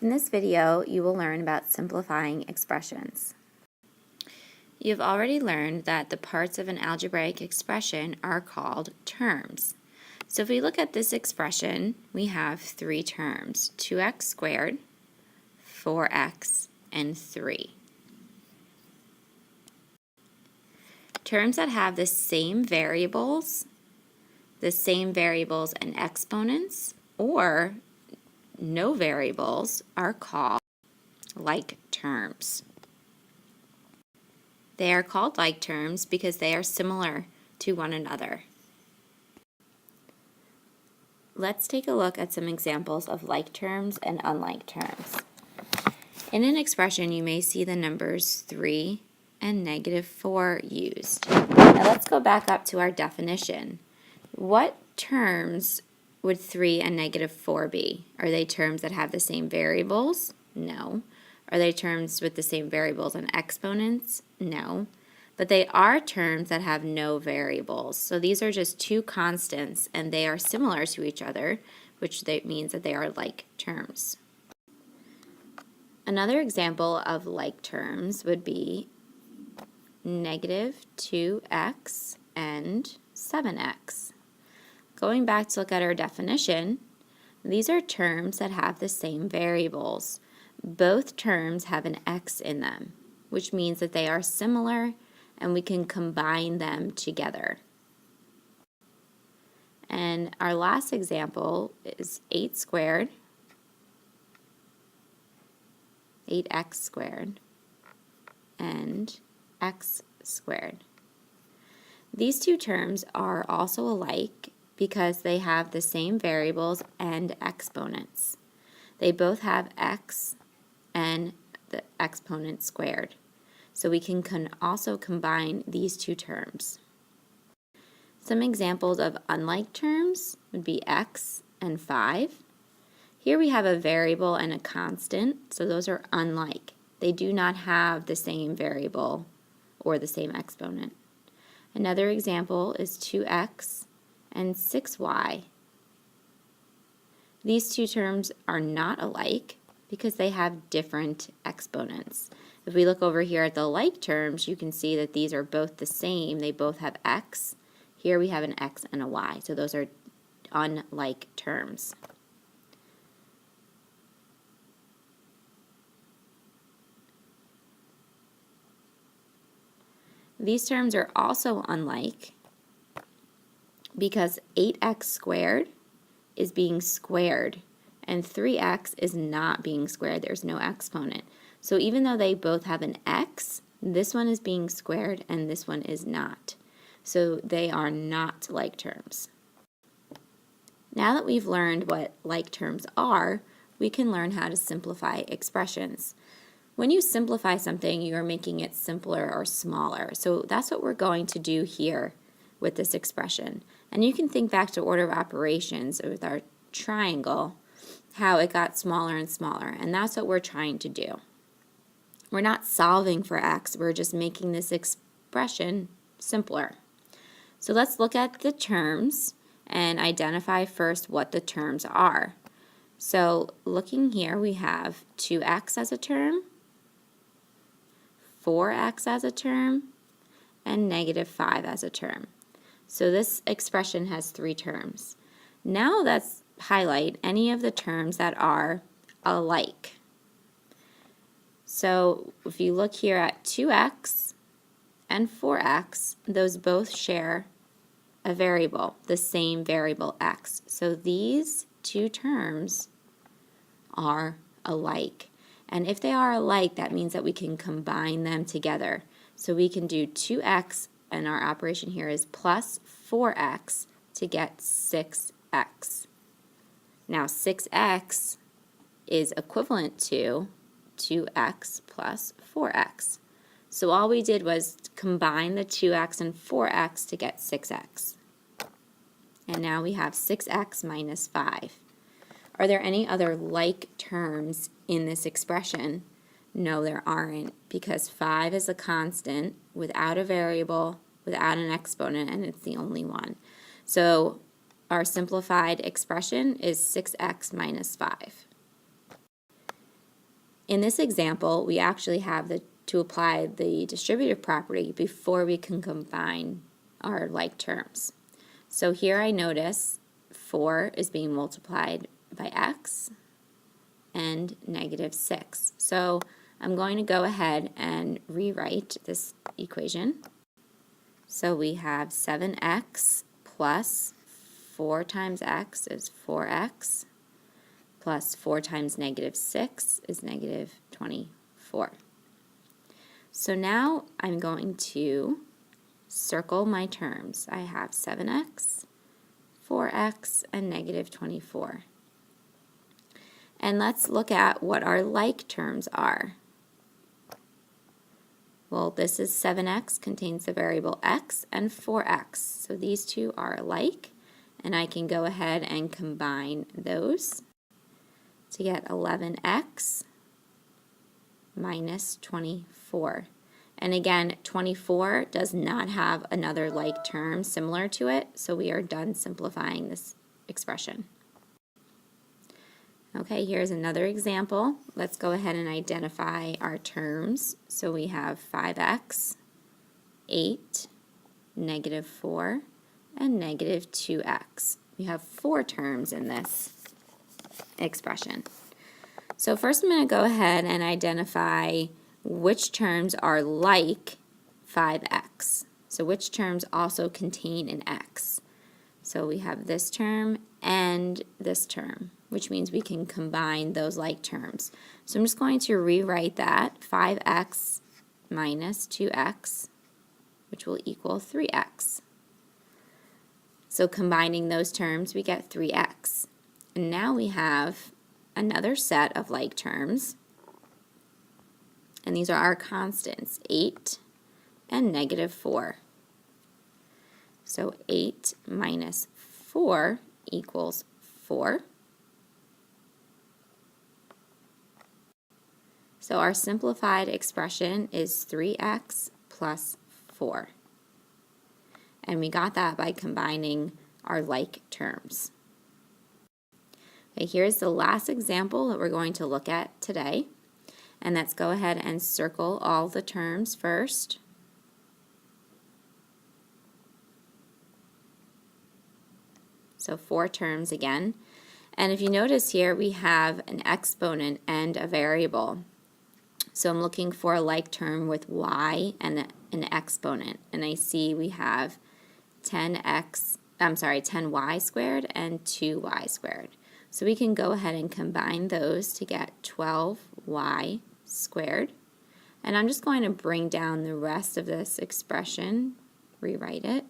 In this video, you will learn about simplifying expressions. You've already learned that the parts of an algebraic expression are called terms. So if we look at this expression, we have three terms: 2x squared, 4x, and 3. Terms that have the same variables and exponents, or no variables, are called like terms. They are called like terms because they are similar to one another. Let's take a look at some examples of like terms and unlike terms. In an expression, you may see the numbers 3 and -4 used. Now let's go back up to our definition. What terms would 3 and -4 be? Are they terms that have the same variables? No. Are they terms with the same variables and exponents? No. But they are terms that have no variables. So these are just two constants, and they are similar to each other, which means that they are like terms. Another example of like terms would be -2x and 7x. Going back to look at our definition, these are terms that have the same variables. Both terms have an x in them, which means that they are similar and we can combine them together. And our last example is 8x squared, and x squared. These two terms are also alike because they have the same variables and exponents. They both have x and the exponent squared. So we can also combine these two terms. Some examples of unlike terms would be x and 5. Here we have a variable and a constant, so those are unlike. They do not have the same variable or the same exponent. Another example is 2x and 6y. These two terms are not alike because they have different exponents. If we look over here at the like terms, you can see that these are both the same. They both have x. Here we have an x and a y, so those are unlike terms. These terms are also unlike because 8x squared is being squared and 3x is not being squared. There's no exponent. So even though they both have an x, this one is being squared and this one is not. So they are not like terms. Now that we've learned what like terms are, we can learn how to simplify expressions. When you simplify something, you are making it simpler or smaller. So that's what we're going to do here with this expression. And you can think back to order of operations with our triangle, how it got smaller and smaller, and that's what we're trying to do. We're not solving for x, we're just making this expression simpler. So let's look at the terms and identify first what the terms are. So looking here, we have 2x as a term, 4x as a term, and -5 as a term. So this expression has three terms. Now let's highlight any of the terms that are alike. So if you look here at 2x and 4x, those both share a variable, the same variable x. So these two terms are alike. And if they are alike, that means that we can combine them together. So we can do 2x, and our operation here is plus 4x to get 6x. Now 6x is equivalent to 2x plus 4x. So all we did was combine the 2x and 4x to get 6x. And now we have 6x minus 5. Are there any other like terms in this expression? No, there aren't, because 5 is a constant without a variable, without an exponent, and it's the only one. So our simplified expression is 6x minus 5. In this example, we actually have to apply the distributive property before we can combine our like terms. So here I notice 4 is being multiplied by x and -6. So I'm going to go ahead and rewrite this equation. So we have 7x plus 4 times x is 4x plus 4 times -6 is -24. So now I'm going to circle my terms. I have 7x, 4x, and -24. And let's look at what our like terms are. Well, this is 7x contains the variable x and 4x. So these two are alike, and I can go ahead and combine those to get 11x minus 24. And again, 24 does not have another like term similar to it, so we are done simplifying this expression. Okay, here's another example. Let's go ahead and identify our terms. So we have 5x, 8, -4, and -2x. We have 4 terms in this expression. So first I'm going to go ahead and identify which terms are like 5x. So which terms also contain an x. So we have this term and this term, which means we can combine those like terms. So I'm just going to rewrite that, 5x minus 2x, which will equal 3x. So combining those terms, we get 3x. And now we have another set of like terms, and these are our constants, 8 and -4. So 8 minus 4 equals 4. So our simplified expression is 3x plus 4. And we got that by combining our like terms. Okay, here's the last example that we're going to look at today. And let's go ahead and circle all the terms first. So 4 terms again. And if you notice here, we have an exponent and a variable. So I'm looking for a like term with y and an exponent. And I see we have 10y squared and 2y squared. So we can go ahead and combine those to get 12y squared. And I'm just going to bring down the rest of this expression, rewrite it.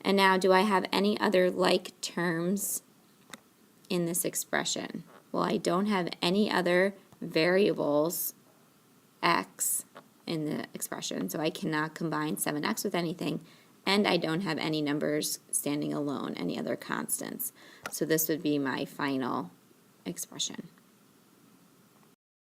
And now, do I have any other like terms in this expression? Well, I don't have any other variables x in the expression, so I cannot combine 7x with anything, and I don't have any numbers standing alone, any other constants. So this would be my final expression.